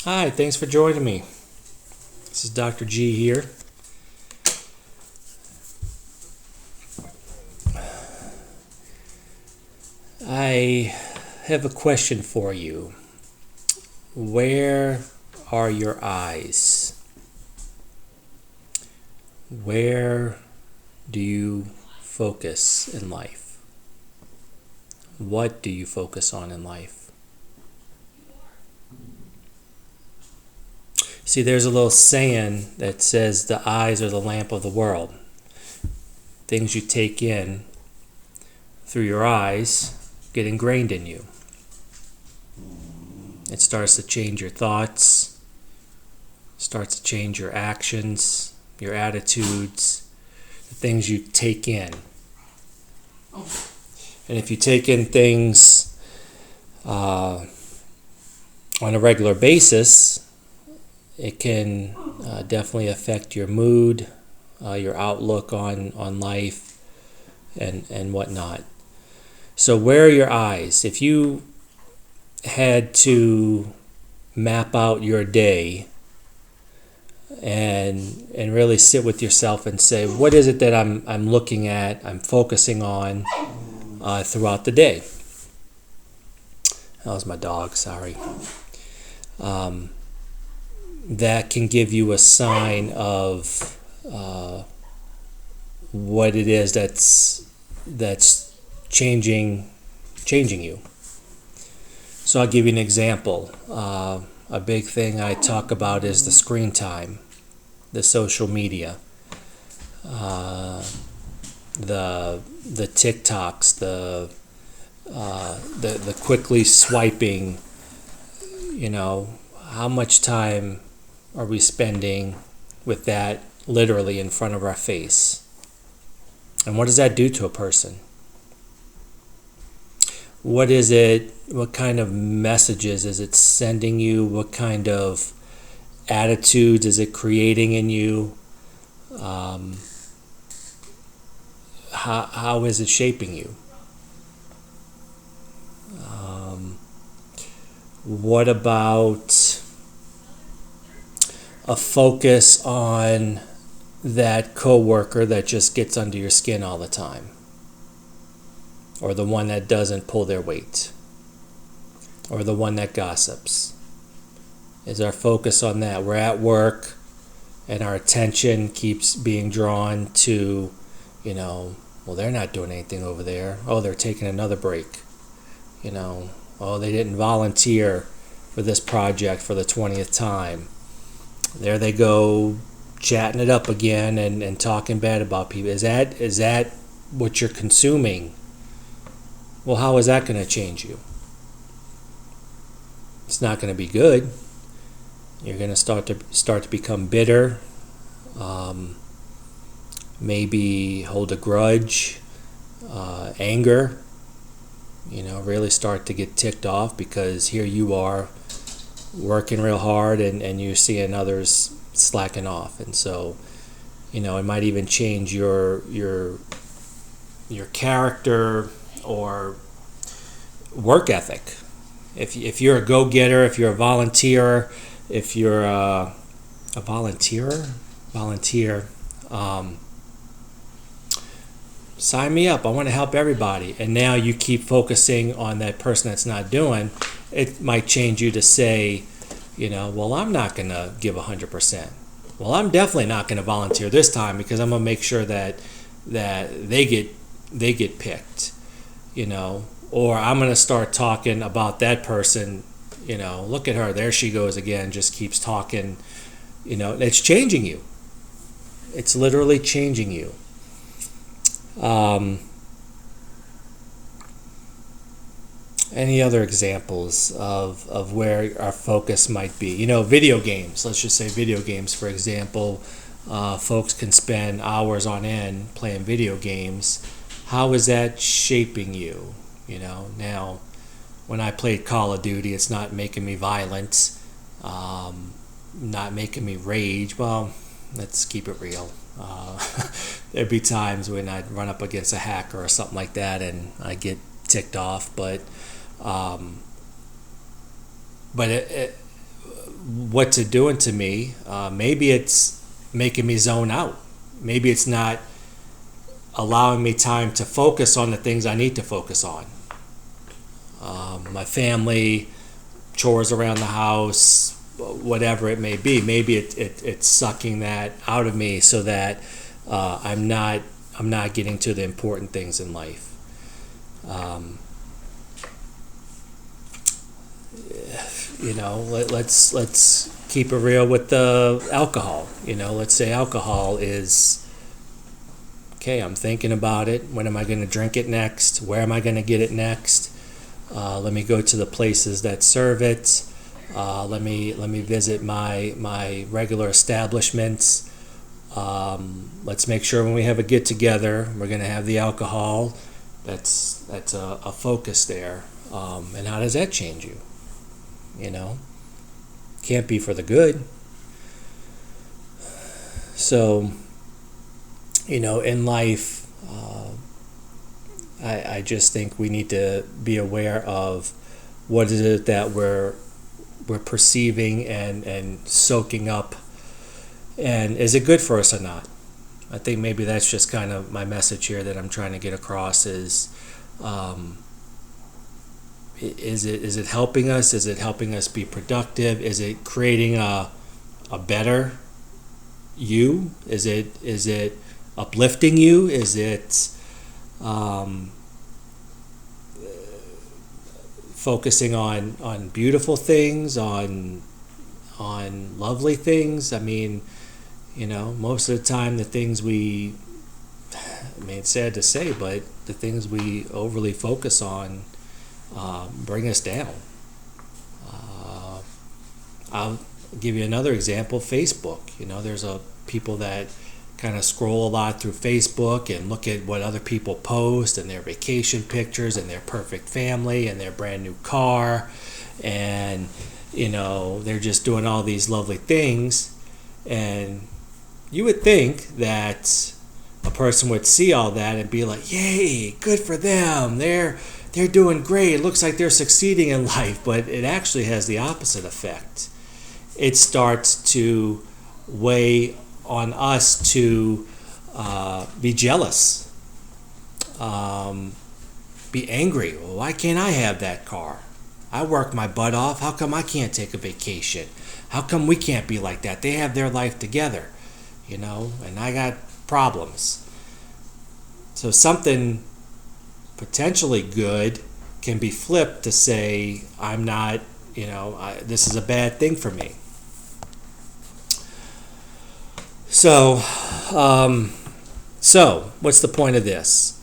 Hi, thanks for joining me. This is Dr. G here. I have a question for you. Where are your eyes? Where do you focus in life? What do you focus on in life? See, there's a little saying that says the eyes are the lamp of the world. Things you take in through your eyes get ingrained in you. It starts to change your thoughts, starts to change your actions, your attitudes, the things you take in. And if you take in things on a regular basis, it can definitely affect your mood, your outlook on life, and whatnot. So where are your eyes? If you had to map out your day and really sit with yourself and say, what is it that I'm looking at, I'm focusing on throughout the day? That was my dog, sorry. That can give you a sign of what it is that's changing you. So I'll give you an example. A big thing I talk about is the screen time, the social media, the TikToks, the quickly swiping. How much time are we spending with that literally in front of our face? And what does that do to a person? What is it? What kind of messages is it sending you? What kind of attitudes is it creating in you? How is it shaping you? What about a focus on that coworker that just gets under your skin all the time? Or the one that doesn't pull their weight? Or the one that gossips? Is our focus on that? We're at work and our attention keeps being drawn to, well, they're not doing anything over there. Oh, they're taking another break. Oh, they didn't volunteer for this project for the 20th time. There they go, chatting it up again and talking bad about people. Is that what you're consuming? Well, how is that going to change you? It's not going to be good. You're going to start to become bitter. Maybe hold a grudge, anger. Really start to get ticked off because here you are working real hard and you're seeing others slacking off, and so it might even change your character or work ethic. If you're a go-getter, if you're a volunteer, if you're a volunteer, sign me up. I want to help everybody. And now you keep focusing on that person that's not doing. It might change you to say, well, I'm not going to give 100%. Well, I'm definitely not going to volunteer this time because I'm going to make sure that they get picked. Or I'm going to start talking about that person. Look at her. There she goes again. Just keeps talking. It's changing you. It's literally changing you. Any other examples of where our focus might be? Video games. Let's just say video games, for example. Folks can spend hours on end playing video games. How is that shaping you? Now, when I played Call of Duty, it's not making me violent, not making me rage. Well, let's keep it real. There'd be times when I'd run up against a hacker or something like that and I get ticked off, but what's it doing to me? Maybe it's making me zone out. Maybe it's not allowing me time to focus on the things I need to focus on. My family, chores around the house, whatever it may be. Maybe it's sucking that out of me so that I'm not getting to the important things in life. Let's keep it real with the alcohol. Let's say alcohol is okay. I'm thinking about it. When am I going to drink it next? Where am I going to get it next? Let me go to the places that serve it. Let me visit my regular establishments. Let's make sure when we have a get together, we're going to have the alcohol. That's a focus there. And how does that change you? Can't be for the good. So, in life, I just think we need to be aware of what is it that we're perceiving and soaking up, and is it good for us or not? I think maybe that's just kind of my message here that I'm trying to get across is it helping us? Is it helping us be productive? Is it creating a better you? Is it uplifting you? Is it focusing on beautiful things, on lovely things? I mean, most of the time the things it's sad to say, but the things we overly focus on bring us down. I'll give you another example. Facebook. There's people that kind of scroll a lot through Facebook and look at what other people post and their vacation pictures and their perfect family and their brand new car, and they're just doing all these lovely things, and you would think that a person would see all that and be like, yay, good for them, they're doing great, it looks like they're succeeding in life. But it actually has the opposite effect. It starts to weigh on us to be jealous, be angry. Well, why can't I have that car? I work my butt off. How come I can't take a vacation? How come we can't be like that? They have their life together, and I got problems. So something potentially good can be flipped to say, I'm not, this is a bad thing for me. So what's the point of this?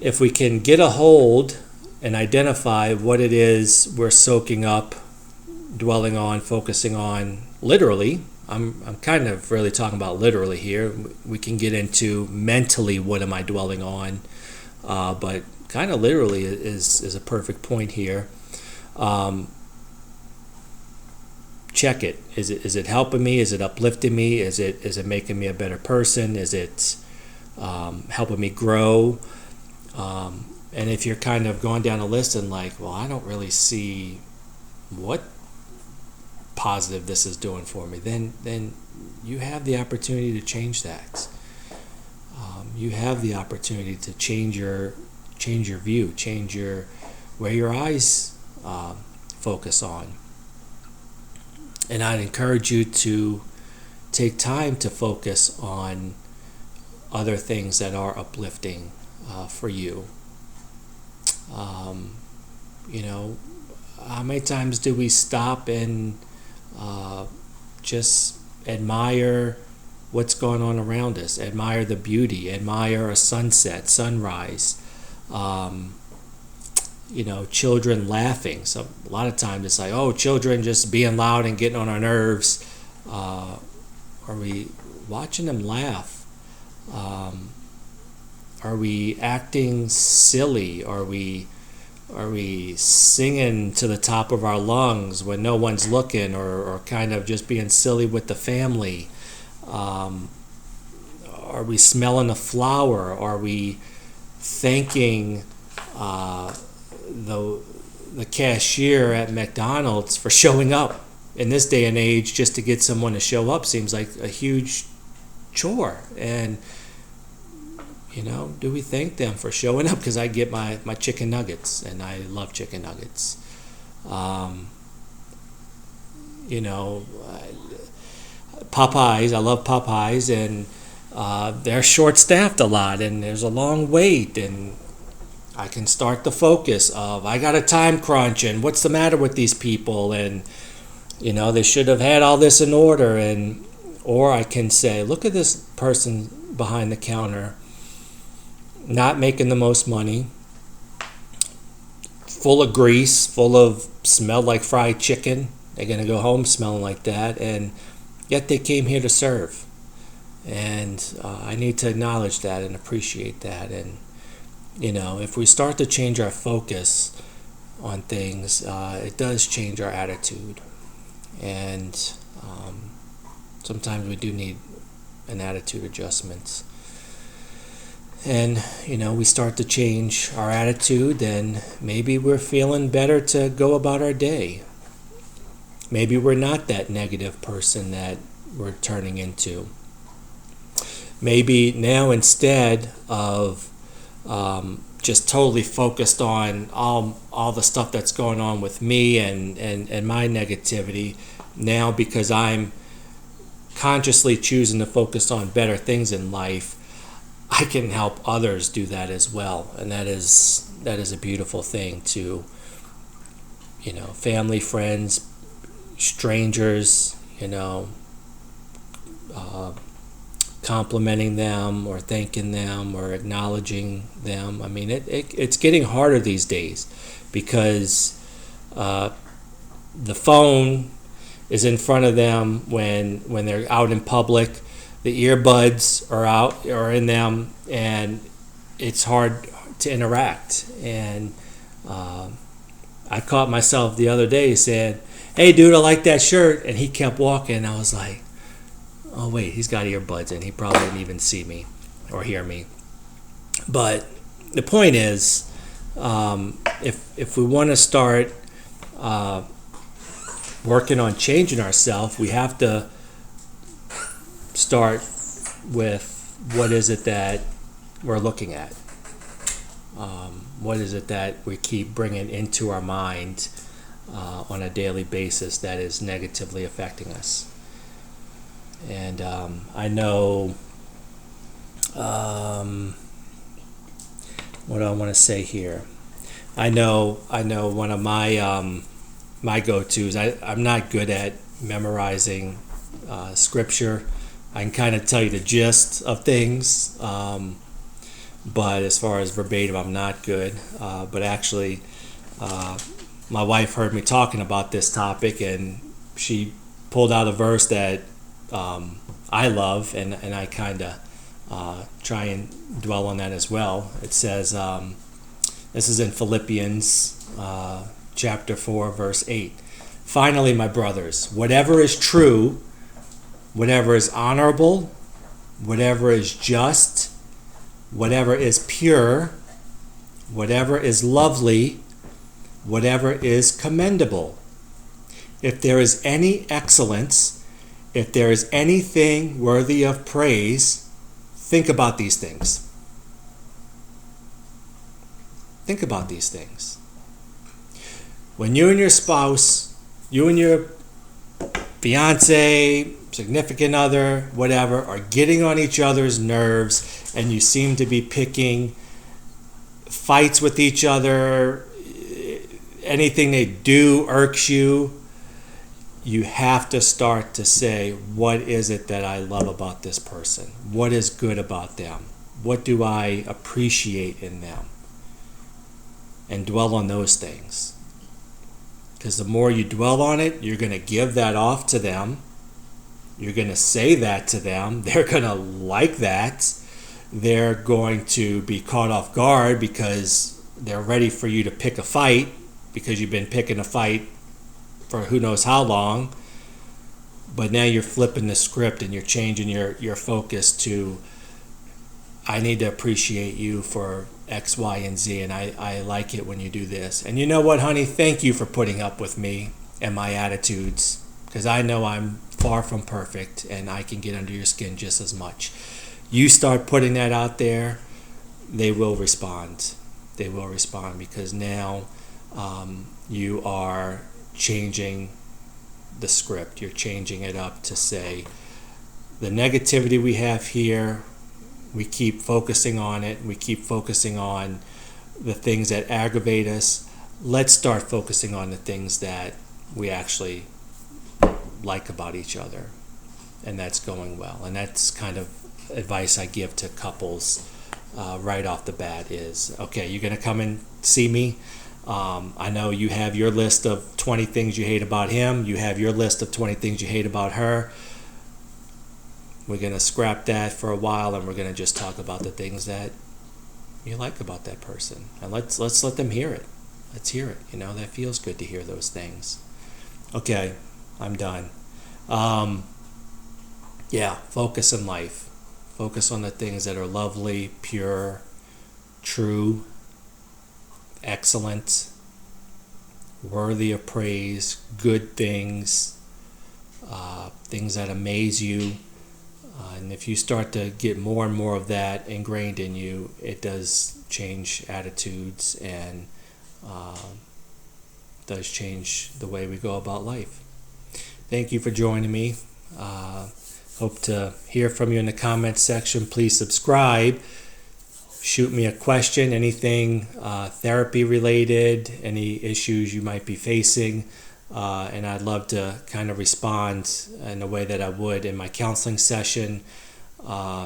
If we can get a hold and identify what it is we're soaking up, dwelling on, focusing on, literally, I'm kind of really talking about literally here. We can get into mentally what am I dwelling on, but kind of literally is a perfect point here. Check it. Is it helping me? Is it uplifting me? Is it making me a better person? Is it helping me grow? And if you're kind of going down a list and like, well, I don't really see what positive this is doing for me, then you have the opportunity to change that. You have the opportunity to change your view, change where your eyes focus on. And I'd encourage you to take time to focus on other things that are uplifting for you. How many times do we stop and just admire what's going on around us, admire the beauty, admire a sunset, sunrise, children laughing. So a lot of times it's like, oh, children just being loud and getting on our nerves. Are we watching them laugh? Are we acting silly? Are we singing to the top of our lungs when no one's looking, or kind of just being silly with the family? Are we smelling a flower? Are we thanking the cashier at McDonald's for showing up in this day and age, just to get someone to show up seems like a huge chore. And do we thank them for showing up? Because I get my chicken nuggets, and I love chicken nuggets. Popeyes, I love Popeyes, and they're short-staffed a lot, and there's a long wait, and I can start the focus of, I got a time crunch, and what's the matter with these people, and they should have had all this in order, or I can say, look at this person behind the counter, not making the most money, full of grease, full of smell like fried chicken. They're going to go home smelling like that, and yet they came here to serve. And I need to acknowledge that and appreciate that. And, if we start to change our focus on things, it does change our attitude. And sometimes we do need an attitude adjustment. And, we start to change our attitude, then maybe we're feeling better to go about our day. Maybe we're not that negative person that we're turning into. Maybe now, instead of just totally focused on all the stuff that's going on with me and my negativity, now because I'm consciously choosing to focus on better things in life, I can help others do that as well. And that is a beautiful thing to, family, friends, strangers, complimenting them or thanking them or acknowledging them. I mean, it's getting harder these days because the phone is in front of them when they're out in public. The earbuds are out or in them, and it's hard to interact. And I caught myself the other day saying, "Hey, dude, I like that shirt," and he kept walking. And I was like, "Oh wait, he's got earbuds, and he probably didn't even see me or hear me." But the point is, if we want to start working on changing ourselves, we have to start with what is it that we're looking at. What is it that we keep bringing into our mind on a daily basis that is negatively affecting us? And I know, what do I want to say here? I know one of my go-tos. I'm not good at memorizing scripture. I can kind of tell you the gist of things, but as far as verbatim, I'm not good. But actually, my wife heard me talking about this topic, and she pulled out a verse that I love, and I kind of try and dwell on that as well. It says, this is in Philippians chapter 4, verse 8. "Finally, my brothers, whatever is true, whatever is honorable, whatever is just, whatever is pure, whatever is lovely, whatever is commendable, if there is any excellence, if there is anything worthy of praise, think about these things." Think about these things. When you and your spouse, you and your fiance, significant other, whatever, are getting on each other's nerves, and you seem to be picking fights with each other, anything they do irks you, you have to start to say, what is it that I love about this person? What is good about them? What do I appreciate in them? And dwell on those things. Because the more you dwell on it, you're going to give that off to them. You're going to say that to them. They're going to like that. They're going to be caught off guard because they're ready for you to pick a fight, because you've been picking a fight for who knows how long. But now you're flipping the script and you're changing your focus to, I need to appreciate you for X, Y, and Z, and I like it when you do this. And you know what, honey? Thank you for putting up with me and my attitudes, because I know I'm far from perfect and I can get under your skin just as much. You start putting that out there, they will respond. They will respond because now you are changing the script. You're changing it up to say the negativity we have here, we keep focusing on it. We keep focusing on the things that aggravate us. Let's start focusing on the things that we actually like about each other, and that's going well. And that's kind of advice I give to couples right off the bat is, okay, you're going to come and see me. I know you have your list of 20 things you hate about him. You have your list of 20 things you hate about her. We're going to scrap that for a while, and we're going to just talk about the things that you like about that person. And let's let them hear it. Let's hear it. You know, that feels good to hear those things. Okay, I'm done. Yeah, focus in life. Focus on the things that are lovely, pure, true, excellent, worthy of praise, good things, things that amaze you. And if you start to get more and more of that ingrained in you, it does change attitudes and does change the way we go about life. Thank you for joining me. Hope to hear from you in the comments section. Please subscribe. Shoot me a question, anything therapy related, any issues you might be facing. And I'd love to kind of respond in a way that I would in my counseling session.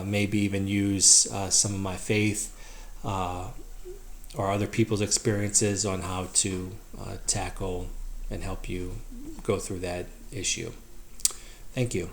Maybe even use some of my faith or other people's experiences on how to tackle and help you go through that issue. Thank you.